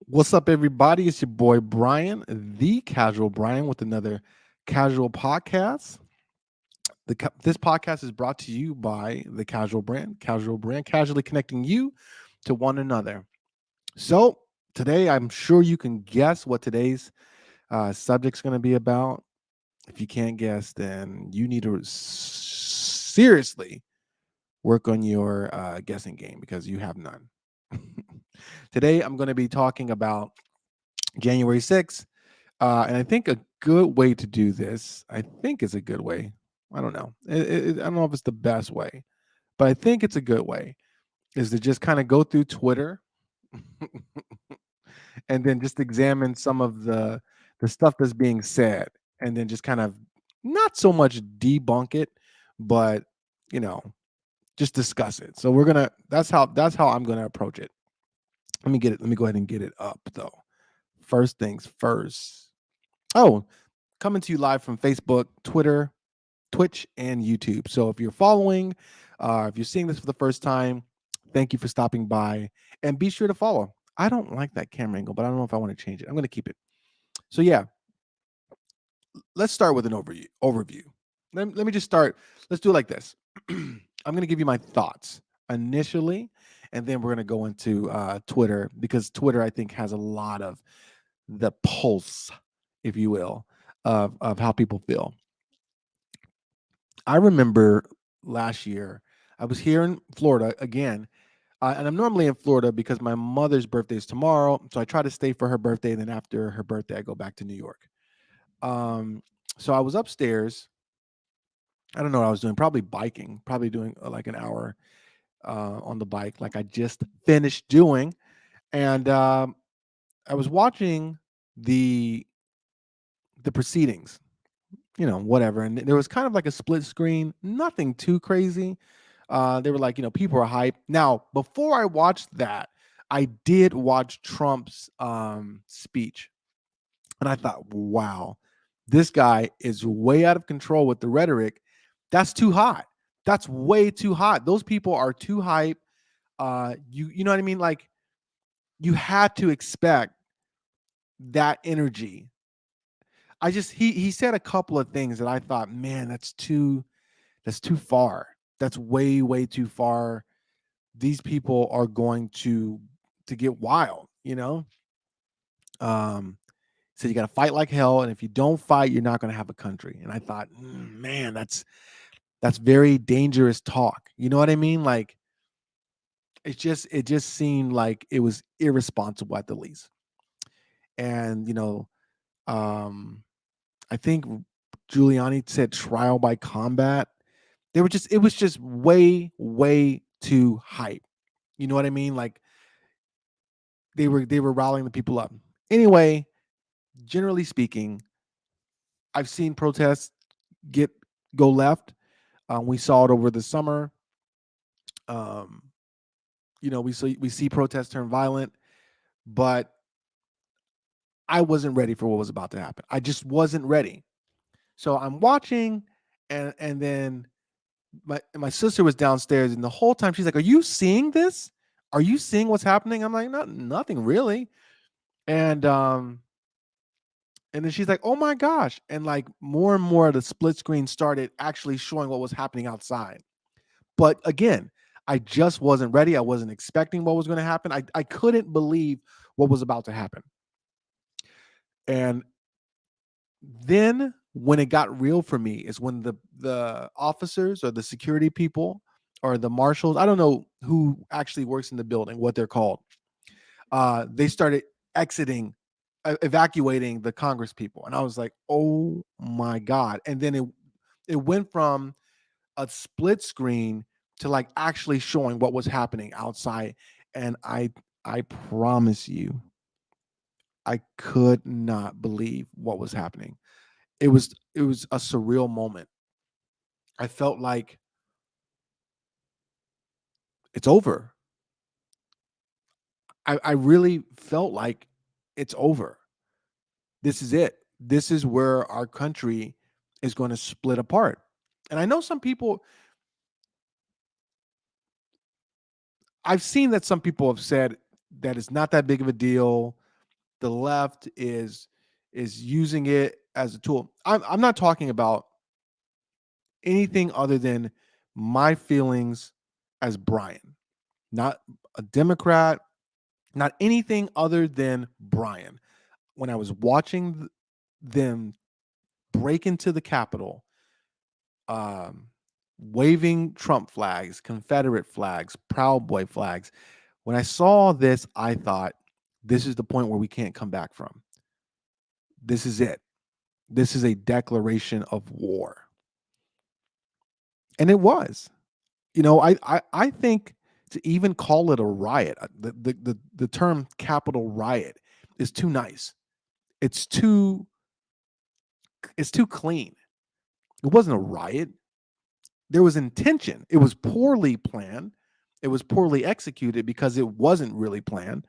What's up, everybody? It's your boy Brian, the Casual Brian, with another casual podcast. This podcast is brought to you by the Casual Brand, casually connecting you to one another. So today, I'm sure you can guess what today's subject's going to be about. If you can't guess, then you need to seriously work on your guessing game because you have none. Today, I'm going to be talking about January 6th. And I think a good way to do this, I think is a good way. I don't know. I don't know if it's the best way, but I think it's a good way is to just kind of go through Twitter and then just examine some of the stuff that's being said, and then just kind of not so much debunk it, but you know, just discuss it. So that's how I'm gonna approach it. Let me get it. Let me go ahead and get it up though. First things first. Oh, coming to you live from Facebook, Twitter, Twitch, and YouTube. So if you're following, if you're seeing this for the first time, thank you for stopping by, and be sure to follow. I don't like that camera angle, but I don't know if I want to change it. I'm going to keep it. So yeah, let's start with an overview. Let me just start. Let's do it like this. I'm going to give you my thoughts initially, and then we're going to go into Twitter, because Twitter, I think, has a lot of the pulse, if you will, of how people feel. I remember last year, I was here in Florida again, and I'm normally in Florida because my mother's birthday is tomorrow. So I try to stay for her birthday. And then after her birthday, I go back to New York. Um, so I was upstairs. I don't know what I was doing, probably biking, probably doing like an hour on the bike, like I just finished doing. And I was watching the the proceedings, whatever. And there was kind of like a split screen, nothing too crazy. They were like, people are hype. Now, before I watched that, I did watch Trump's speech, and I thought, wow, this guy is way out of control with the rhetoric. That's too hot. That's way too hot. Those people are too hype. You know what I mean? Like, you had to expect that energy. He said a couple of things that I thought, man, that's too far. That's way too far. These people are going to get wild, Um, so you got to fight like hell, and if you don't fight, you're not going to have a country. And I thought, man, that's very dangerous talk. You know what I mean? Like, it just seemed like it was irresponsible at the least. And um, I think Giuliani said trial by combat. It was just way too hype. You know what I mean? Like, they were rallying the people up. Anyway, generally speaking, I've seen protests get go left. We saw it over the summer. Um, we see protests turn violent, but I wasn't ready for what was about to happen. I just wasn't ready. So I'm watching, and then my sister was downstairs, and the whole time she's like, "Are you seeing this? Are you seeing what's happening?" I'm like, "Not nothing really." And and then she's like, "Oh my gosh!" And like more and more, the split screen started actually showing what was happening outside. But again, I just wasn't ready. I wasn't expecting what was going to happen. I couldn't believe what was about to happen. And then when it got real for me is when the officers or the security people or the marshals, I don't know who actually works in the building, what they're called. They started exiting, evacuating the Congress people, and I was like, "Oh my god!" And then it went from a split screen to like actually showing what was happening outside, and I promise you, I could not believe what was happening. It was a surreal moment. I felt like it's over. I really felt like it's over. This is it. This is where our country is going to split apart. And I know some people, I've seen that some people have said that it's not that big of a deal. the left is using it as a tool. I'm not talking about anything other than my feelings as Brian, not a Democrat, not anything other than Brian. When I was watching them break into the Capitol, um, waving Trump flags, Confederate flags, Proud Boy flags, when I saw this, I thought, this is the point where we can't come back from. This is it. This is a declaration of war. And it was. I think to even call it a riot, the term Capitol riot is too nice. It's too clean. It wasn't a riot. There was intention. It was poorly planned. It was poorly executed because it wasn't really planned.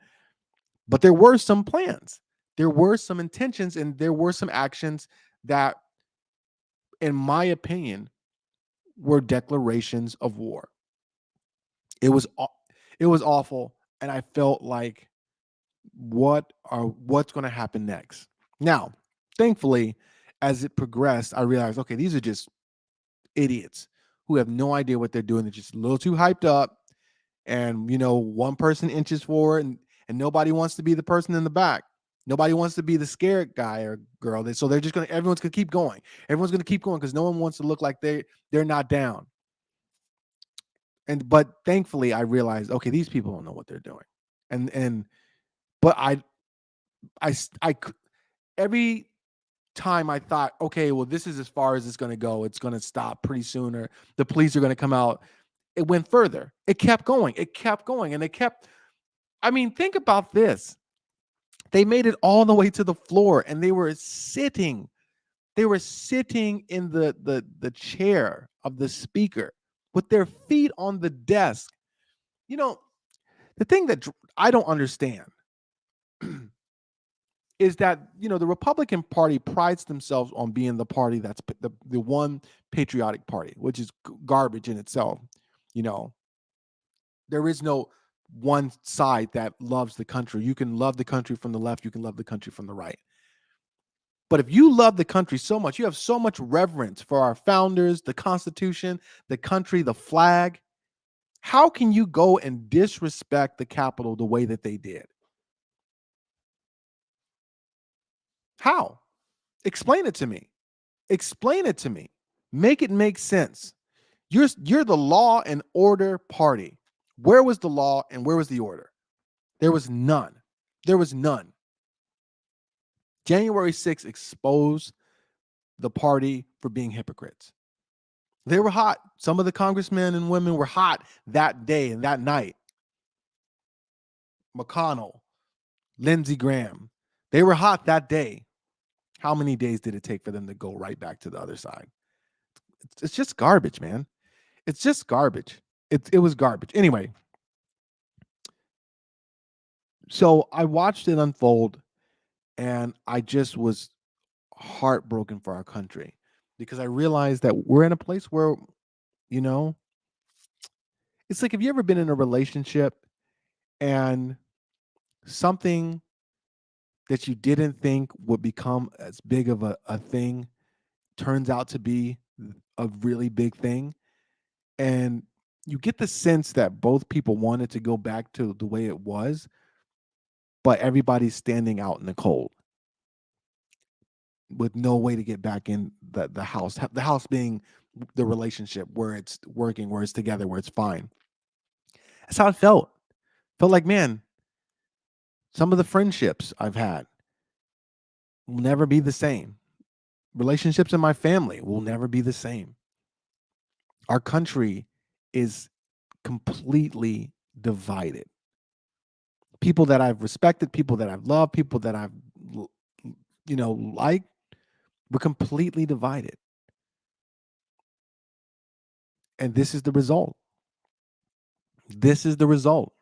But there were some plans. There were some intentions and there were some actions that, in my opinion, were declarations of war. It was awful, and I felt like, what's going to happen next? Now, thankfully, as it progressed, I realized, okay, these are just idiots who have no idea what they're doing. They're just a little too hyped up, and one person inches forward, and nobody wants to be the person in the back. Nobody wants to be the scared guy or girl. So everyone's gonna keep going. Everyone's gonna keep going because no one wants to look like they're not down. But thankfully, I realized, okay, these people don't know what they're doing, but every time I thought, okay, well, this is as far as it's going to go. It's going to stop pretty soon, or the police are going to come out. It went further. It kept going. It kept going, and think about this. They made it all the way to the floor, and they were sitting. They were sitting in the chair of the speaker with their feet on the desk. The thing that I don't understand is that the Republican Party prides themselves on being the party that's the one patriotic party, which is garbage in itself. There is no one side that loves the country. You can love the country from the left, you can love the country from the right. But if you love the country so much, you have so much reverence for our founders, the Constitution, the country, the flag, how can you go and disrespect the Capitol the way that they did? How? Explain it to me. Explain it to me. Make it make sense. You're the law and order party. Where was the law and where was the order? There was none. There was none. January 6th exposed the party for being hypocrites. They were hot. Some of the congressmen and women were hot that day and that night. McConnell, Lindsey Graham, they were hot that day. How many days did it take for them to go right back to the other side? It's just garbage, man. It's just garbage. It was garbage. Anyway, so I watched it unfold, and I just was heartbroken for our country because I realized that we're in a place where, it's like, have you ever been in a relationship and something that you didn't think would become as big of a thing turns out to be a really big thing? And you get the sense that both people wanted to go back to the way it was, but everybody's standing out in the cold with no way to get back in the house being the relationship where it's working, where it's together, where it's fine. That's how it felt like, man, some of the friendships I've had will never be the same. Relationships in my family will never be the same. Our country is completely divided. People that I've respected, people that I've loved, people that I've liked, we're completely divided. And this is the result. This is the result.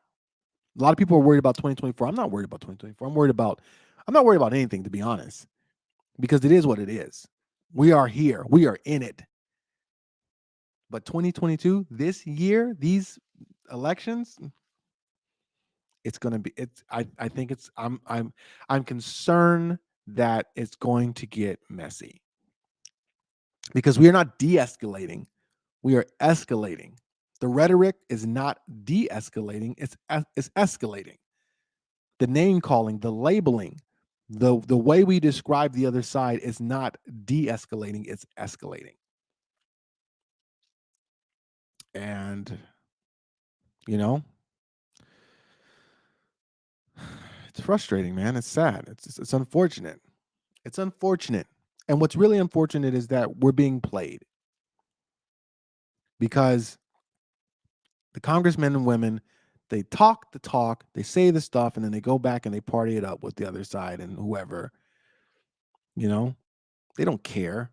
A lot of people are worried about 2024. I'm not worried about 2024. I'm not worried about anything, to be honest, because it is what it is. We are here. We are in it. But 2022, this year, these elections, It's going to be it's I think it's I'm concerned that it's going to get messy because we are not de-escalating. We are escalating. The rhetoric is not de-escalating, it's escalating. The name calling, the labeling, the way we describe the other side is not de-escalating, it's escalating. And you know, it's frustrating, man. It's sad. It's unfortunate. It's unfortunate. And what's really unfortunate is that we're being played because the congressmen and women, they talk the talk, they say the stuff, and then they go back and they party it up with the other side and whoever, you know, they don't care.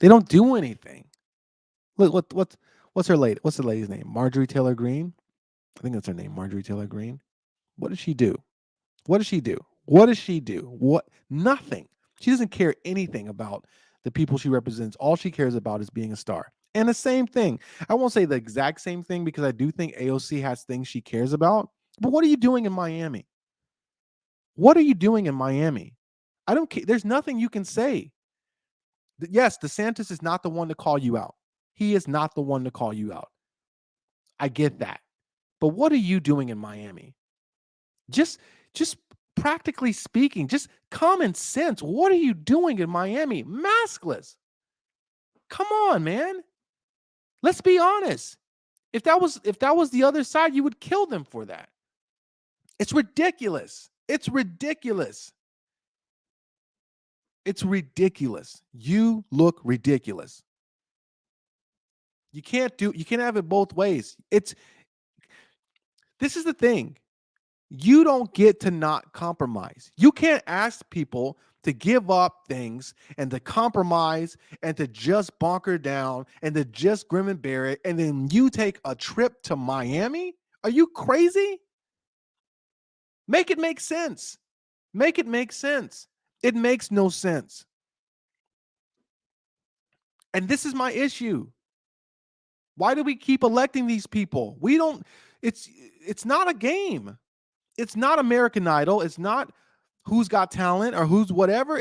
They don't do anything. Look, what's her lady? What's the lady's name? Marjorie Taylor Greene. I think that's her name, Marjorie Taylor Greene. What does she do? What does she do? What does she do? What? Nothing. She doesn't care anything about the people she represents. All she cares about is being a star. And the same thing. I won't say the exact same thing because I do think AOC has things she cares about. But what are you doing in Miami? What are you doing in Miami? I don't care. There's nothing you can say. Yes, DeSantis is not the one to call you out. He is not the one to call you out. I get that. But what are you doing in Miami? Just practically speaking, just common sense. What are you doing in Miami? Maskless. Come on, man. Let's be honest. If that was the other side, you would kill them for that. It's ridiculous. It's ridiculous. It's ridiculous. You look ridiculous. You can't have it both ways. This is the thing. You don't get to not compromise. You can't ask people to give up things and to compromise and to just bunker down and to just grim and bear it. And then you take a trip to Miami? Are you crazy? Make it make sense. Make it make sense. It makes no sense. And this is my issue. Why do we keep electing these people? We don't, it's not a game. It's not American Idol. It's not Who's Got Talent or who's whatever.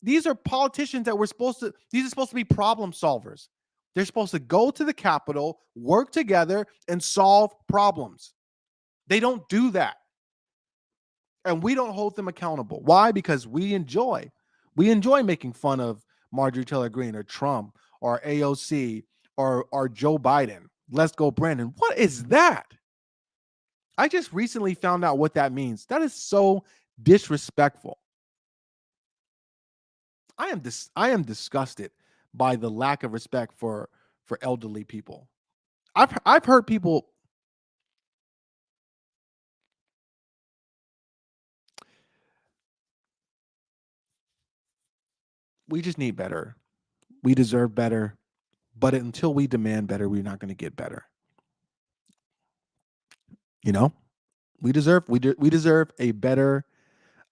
These are politicians that these are supposed to be problem solvers. They're supposed to go to the Capitol, work together, and solve problems. They don't do that. And we don't hold them accountable. Why? Because we enjoy making fun of Marjorie Taylor Greene or Trump or AOC or Joe Biden. Let's go, Brandon. What is that? I just recently found out what that means. That is so disrespectful. I am disgusted by the lack of respect for elderly people. I've heard people. We just need better. We deserve better. But until we demand better, we're not going to get better. You know, we deserve a better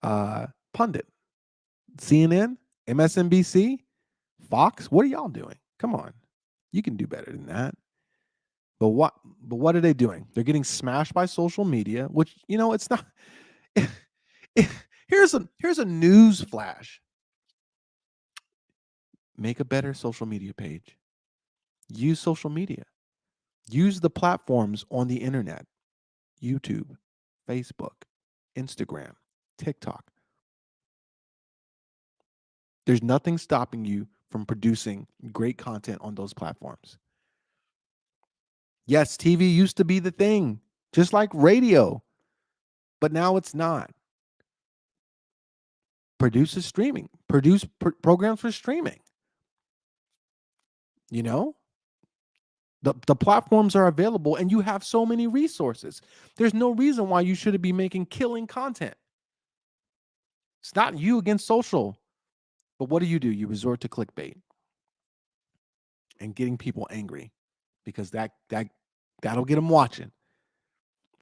pundit. CNN, MSNBC, Fox. What are y'all doing? Come on, you can do better than that. But what are they doing? They're getting smashed by social media, which it's not. Here's a news flash. Make a better social media page. Use social media. Use the platforms on the internet. YouTube, Facebook, Instagram, TikTok. There's nothing stopping you from producing great content on those platforms. Yes, TV used to be the thing, just like radio, but now it's not. Produce programs for streaming. The platforms are available and you have so many resources. There's no reason why you shouldn't be making killing content. It's not you against social. But what do? You resort to clickbait and getting people angry because that'll get them watching.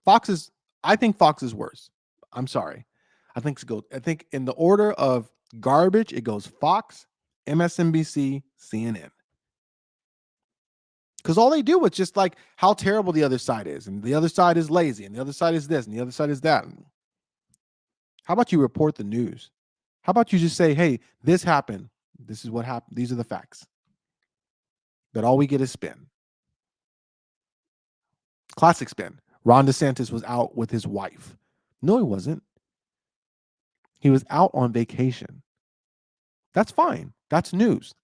I think Fox is worse. I'm sorry. I think in the order of garbage, it goes Fox, MSNBC, CNN. Because all they do is just like how terrible the other side is, and the other side is lazy, and the other side is this, and the other side is that. How about you report the news? How about you just say, hey, this happened. This is what happened. These are the facts. But all we get is spin. Classic spin. Ron DeSantis was out with his wife. No, he wasn't. He was out on vacation. That's fine. That's news.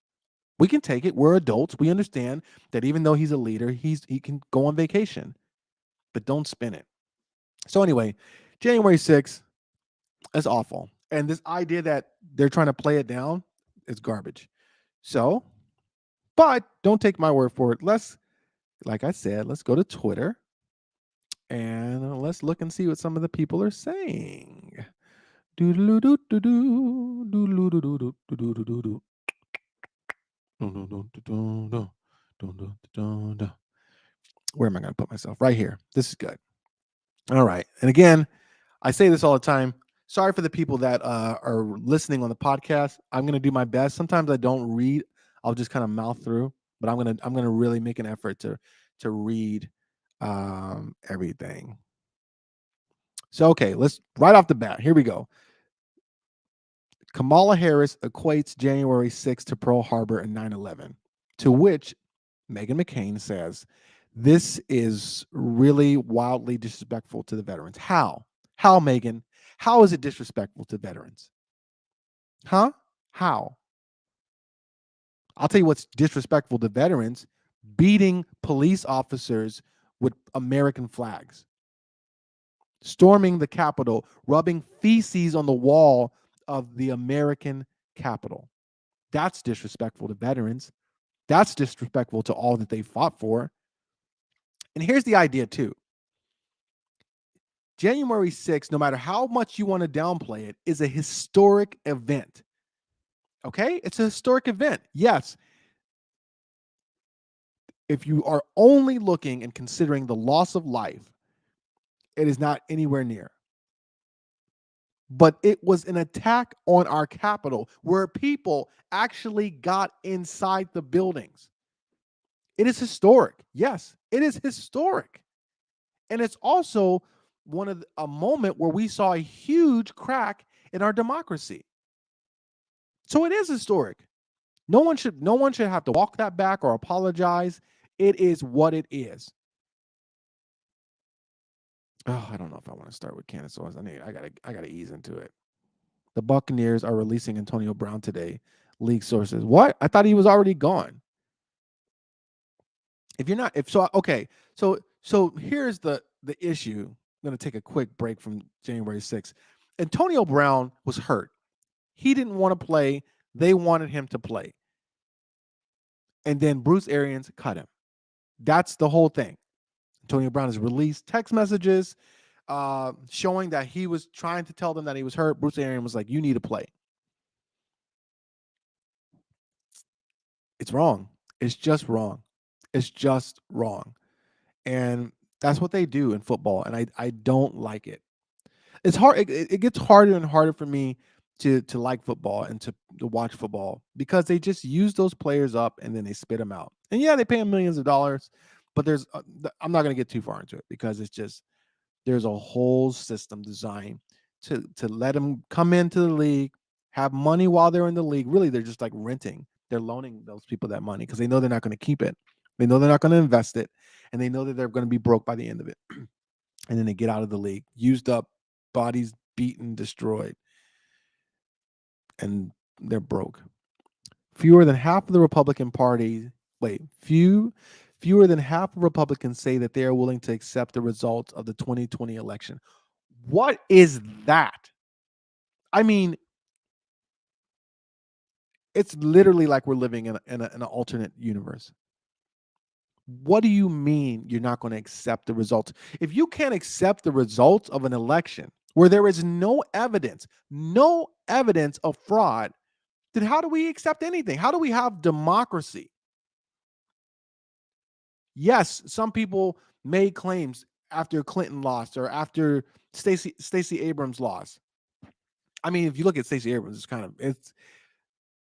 We can take it. We're adults. We understand that even though he's a leader, he can go on vacation. But don't spin it. So anyway, January 6th is awful. And this idea that they're trying to play it down is garbage. So, but don't take my word for it. Like I said, let's go to Twitter and let's look and see what some of the people are saying. Where am I going to put myself? Right here. This is good. All right. And again, I say this all the time. Sorry for the people that are listening on the podcast. I'm going to do my best. Sometimes I don't read. I'll just kind of mouth through, but I'm going to really make an effort to read everything. So, okay, let's right off the bat. Here we go. Kamala Harris equates January 6th to Pearl Harbor and 9/11, to which Meghan McCain says, this is really wildly disrespectful to the veterans. How? How, Meghan? How is it disrespectful to veterans? Huh? How? I'll tell you what's disrespectful to veterans: beating police officers with American flags, storming the Capitol, rubbing feces on the wall of the American Capitol. That's disrespectful to veterans. That's disrespectful to all that they fought for. And here's the idea, too. January 6th, no matter how much you want to downplay it, is a historic event. Okay? It's a historic event. Yes. If you are only looking and considering the loss of life, it is not anywhere near. But it was an attack on our Capitol where people actually got inside the buildings. It is historic. Yes, it is historic. And it's also a moment where we saw a huge crack in our democracy. So it is historic. No one should have to walk that back or apologize. It is what it is. Oh, I don't know if I want to start with Candace Owens. I gotta ease into it. The Buccaneers are releasing Antonio Brown today. League sources. What? I thought he was already gone. So here's the issue. I'm going to take a quick break from January 6th. Antonio Brown was hurt. He didn't want to play. They wanted him to play. And then Bruce Arians cut him. That's the whole thing. Antonio Brown has released text messages showing that he was trying to tell them that he was hurt. Bruce Arians was like, you need to play. It's wrong. It's just wrong. It's just wrong. And that's what they do in football. And I don't like it. It's hard. It gets harder and harder for me to like football and to watch football because they just use those players up and then they spit them out. And yeah, they pay them millions of dollars, but I'm not going to get too far into it because it's just, there's a whole system designed to let them come into the league, have money while they're in the league. Really, they're just like renting. They're loaning those people that money because they know they're not going to keep it. They know they're not going to invest it, and they know that they're going to be broke by the end of it. And then they get out of the league, used up, bodies beaten, destroyed, and they're broke. Fewer than half of the Republican Party, fewer than half of Republicans say that they are willing to accept the results of the 2020 election. What is that? I mean, it's literally like we're living in an alternate universe. What do you mean you're not going to accept the results? If you can't accept the results of an election where there is no evidence of fraud, then how do we accept anything? How do we have democracy? Yes, some people made claims after Clinton lost or after Stacey Abrams lost. I mean, if you look at Stacey Abrams, it's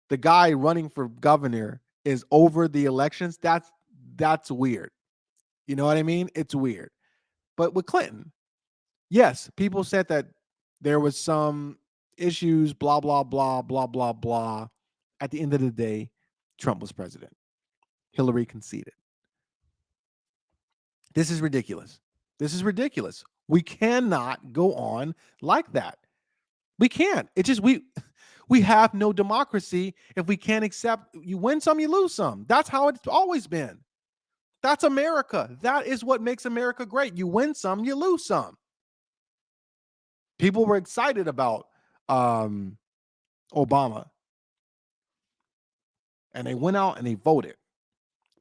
the guy running for governor is over the elections. That's weird. You know what I mean? It's weird. But with Clinton, yes, people said that there was some issues, blah, blah, blah, blah, blah, blah. At the end of the day, Trump was president. Hillary conceded. This is ridiculous. This is ridiculous. We cannot go on like that. We can't. It's just we have no democracy if we can't accept you win some, you lose some. That's how it's always been. That's America. That is what makes America great. You win some, you lose some. People were excited about Obama, and they went out and they voted.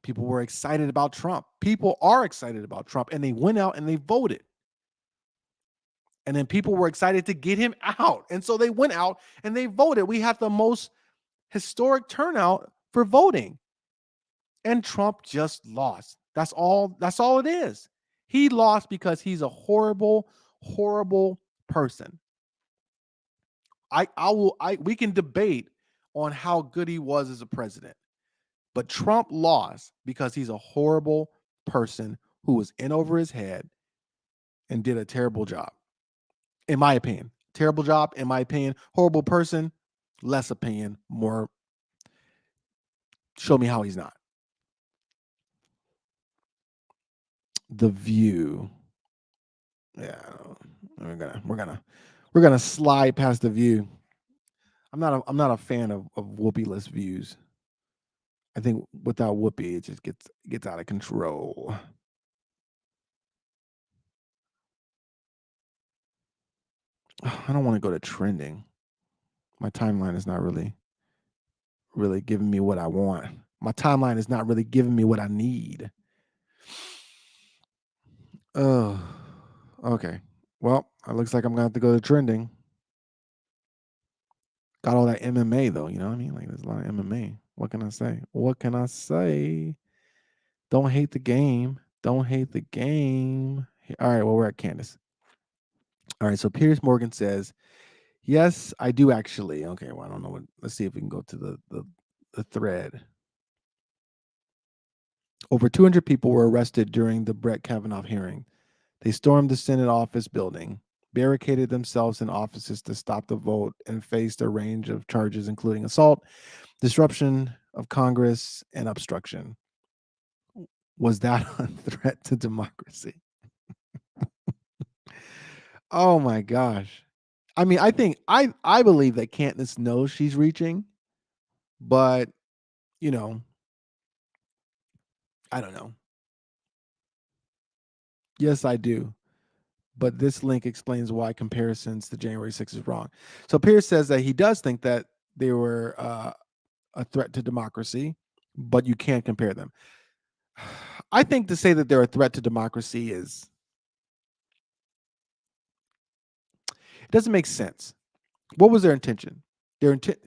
People were excited about Trump. People are excited about Trump, and they went out and they voted. And then people were excited to get him out. And so they went out and they voted. We had the most historic turnout for voting. And Trump just lost. That's all it is. He lost because he's a horrible, horrible person. We can debate on how good he was as a president. But Trump lost because he's a horrible person who was in over his head and did a terrible job. In my opinion, terrible job, in my opinion, horrible person, less opinion, more. Show me how he's not. The View. Yeah, we're gonna slide past The View. I'm not a fan of Whoopi-less views. I think without Whoopi, it just gets out of control. I don't want to go to trending. My timeline is not really giving me what I want. My timeline is not really giving me what I need. Oh, okay. Well, it looks like I'm gonna have to go to trending. Got all that MMA though, you know what I mean? Like there's a lot of MMA. What can I say? What can I say? Don't hate the game. Don't hate the game. All right, well, we're at Candace. All right, so Piers Morgan says, yes, I do actually. Okay, well, I don't know what. Let's see if we can go to the thread. Over 200 people were arrested during the Brett Kavanaugh hearing. They stormed the Senate office building, barricaded themselves in offices to stop the vote, and faced a range of charges, including assault, disruption of Congress, and obstruction. Was that a threat to democracy? Oh my gosh. I mean, I think I believe that Candace knows she's reaching, but you know, I don't know. Yes, I do. But this link explains why comparisons to January 6th is wrong. So Pierce says that he does think that they were a threat to democracy, but you can't compare them. I think to say that they're a threat to democracy it doesn't make sense. What was their intention? Their intent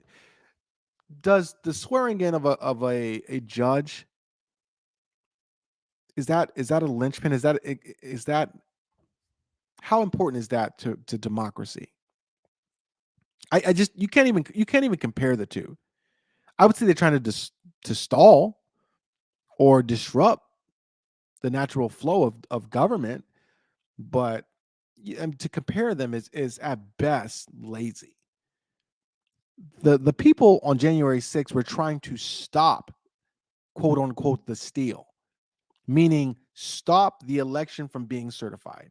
does the swearing in of a judge, is that a linchpin? Is that how important is that to democracy? I just you can't even compare the two. I would say they're trying to stall or disrupt the natural flow of government, but to compare them is at best lazy. The people on January 6th were trying to stop, quote unquote, the steal, meaning stop the election from being certified.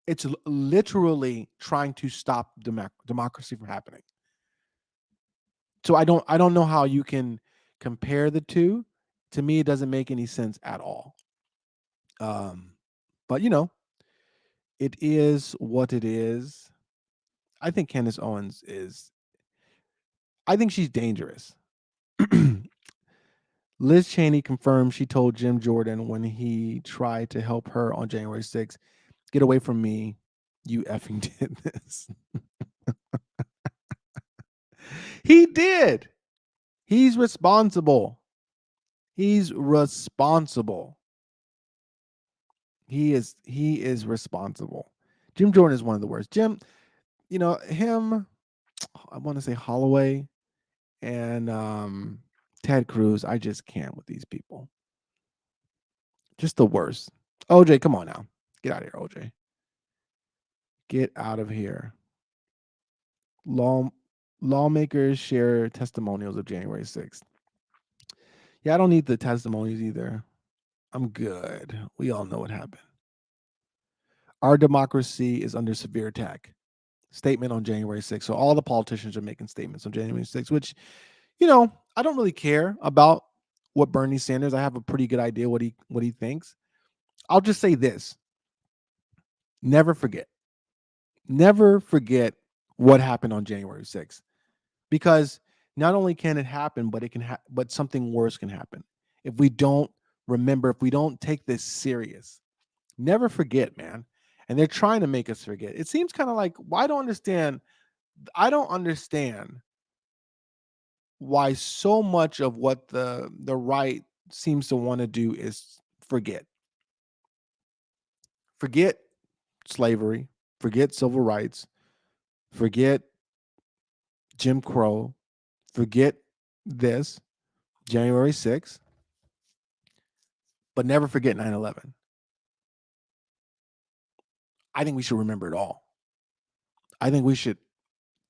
It's literally trying to stop democracy from happening. So I don't know how you can compare the two. To me, it doesn't make any sense at all. Um, but it is what it is. I think Candace Owens is. I think she's dangerous. Liz Cheney confirmed she told Jim Jordan when he tried to help her on January 6th, "Get away from me, you effing did this." He did. He's responsible. He's responsible. He is responsible. Jim Jordan is one of the worst. Jim, him, I want to say Holloway and Ted Cruz, I just can't with these people. Just the worst. OJ, come on now. Get out of here, OJ. Get out of here. Law Lawmakers share testimonials of January 6th. Yeah, I don't need the testimonies either. I'm good. We all know what happened. Our democracy is under severe attack. Statement on January 6th. So all the politicians are making statements on January 6th, which, I don't really care about what Bernie Sanders. I have a pretty good idea what he thinks. I'll just say this. Never forget. Never forget what happened on January 6th. Because not only can it happen, but but something worse can happen. If we don't remember, if we don't take this serious. Never forget, man. And they're trying to make us forget. It seems kind of like, I don't understand why so much of what the right seems to want to do is forget. Forget slavery, forget civil rights, forget Jim Crow, forget this, January 6th, but never forget 9/11. I think we should remember it all. I think we should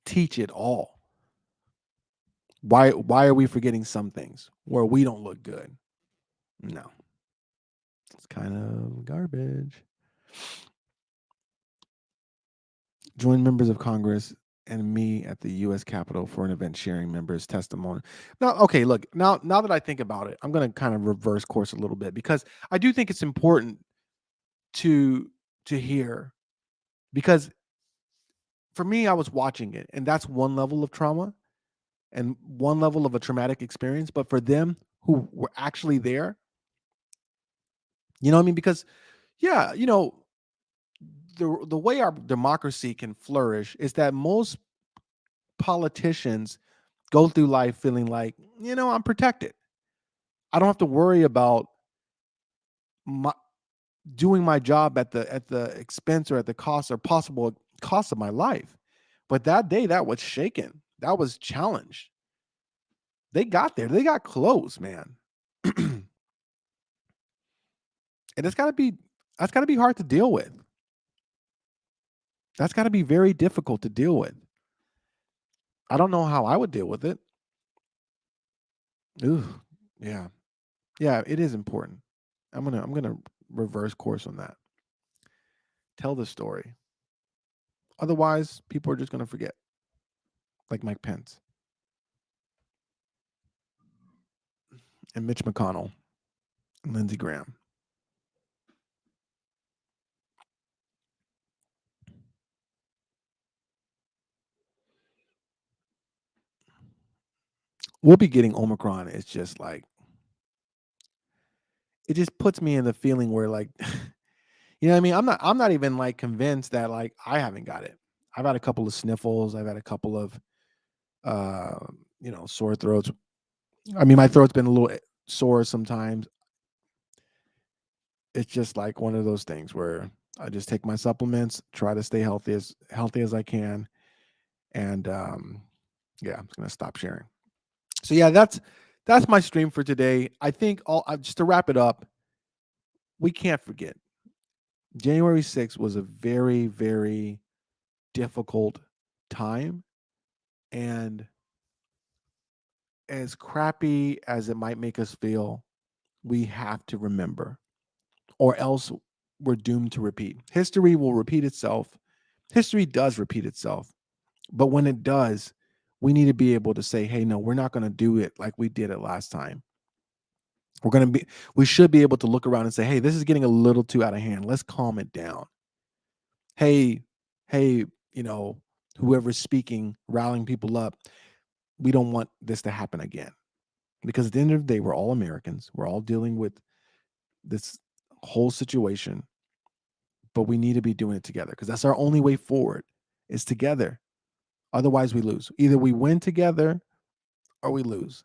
teach it all. Why are we forgetting some things where we don't look good? No. It's kind of garbage. Join members of Congress and me at the U.S. Capitol for an event sharing members' testimony. Now, okay, look, now that I think about it, I'm going to kind of reverse course a little bit because I do think it's important to hear, because for me, I was watching it, and that's one level of trauma and one level of a traumatic experience. But for them who were actually there, you know what I mean? Because yeah, the way our democracy can flourish is that most politicians go through life feeling like, I'm protected. I don't have to worry about my doing my job at the expense or at the cost or possible cost of my life. But that day, that was shaken. That was challenged. They got there. They got close, man. And that's got to be hard to deal with. That's got to be very difficult to deal with. I don't know how I would deal with it. Ooh, yeah. Yeah, it is important. I'm gonna reverse course on that. Tell the story. Otherwise, people are just gonna forget. Like Mike Pence and Mitch McConnell and Lindsey Graham. We'll be getting Omicron. It's just like it just puts me in the feeling where like you know what I mean? I'm not even like convinced that like I haven't got it. I've had a couple of sniffles, I've had a couple of sore throats. I mean, my throat's been a little sore sometimes. It's just like one of those things where I just take my supplements, try to stay healthy as I can, and yeah, I'm just gonna stop sharing. So yeah, that's my stream for today. I think just to wrap it up, we can't forget January 6th was a very, very difficult time, and as crappy as it might make us feel, we have to remember, or else we're doomed to repeat. History will repeat itself. History does repeat itself. But when it does, we need to be able to say, hey, no, we're not going to do it like we did it last time. We should be able to look around and say, hey, this is getting a little too out of hand. Let's calm it down. Hey, whoever's speaking, rallying people up, we don't want this to happen again. Because at the end of the day, we're all Americans. We're all dealing with this whole situation, but we need to be doing it together because that's our only way forward is together. Otherwise, we lose. Either we win together or we lose.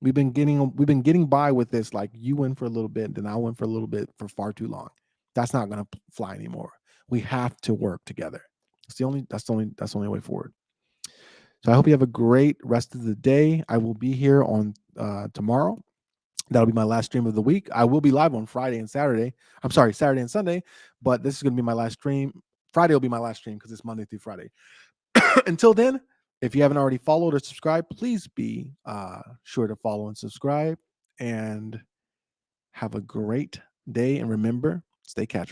We've been getting by with this, like you win for a little bit, then I win for a little bit for far too long. That's not going to fly anymore. We have to work together. That's the only way forward. So I hope you have a great rest of the day. I will be here on tomorrow That'll be my last stream of the week. I will be live on Friday and Saturday. I'm sorry, Saturday and Sunday, but this is going to be my last stream. Friday will be my last stream because it's Monday through Friday. Until then, if you haven't already followed or subscribed, please be sure to follow and subscribe. And have a great day. And remember, stay casual.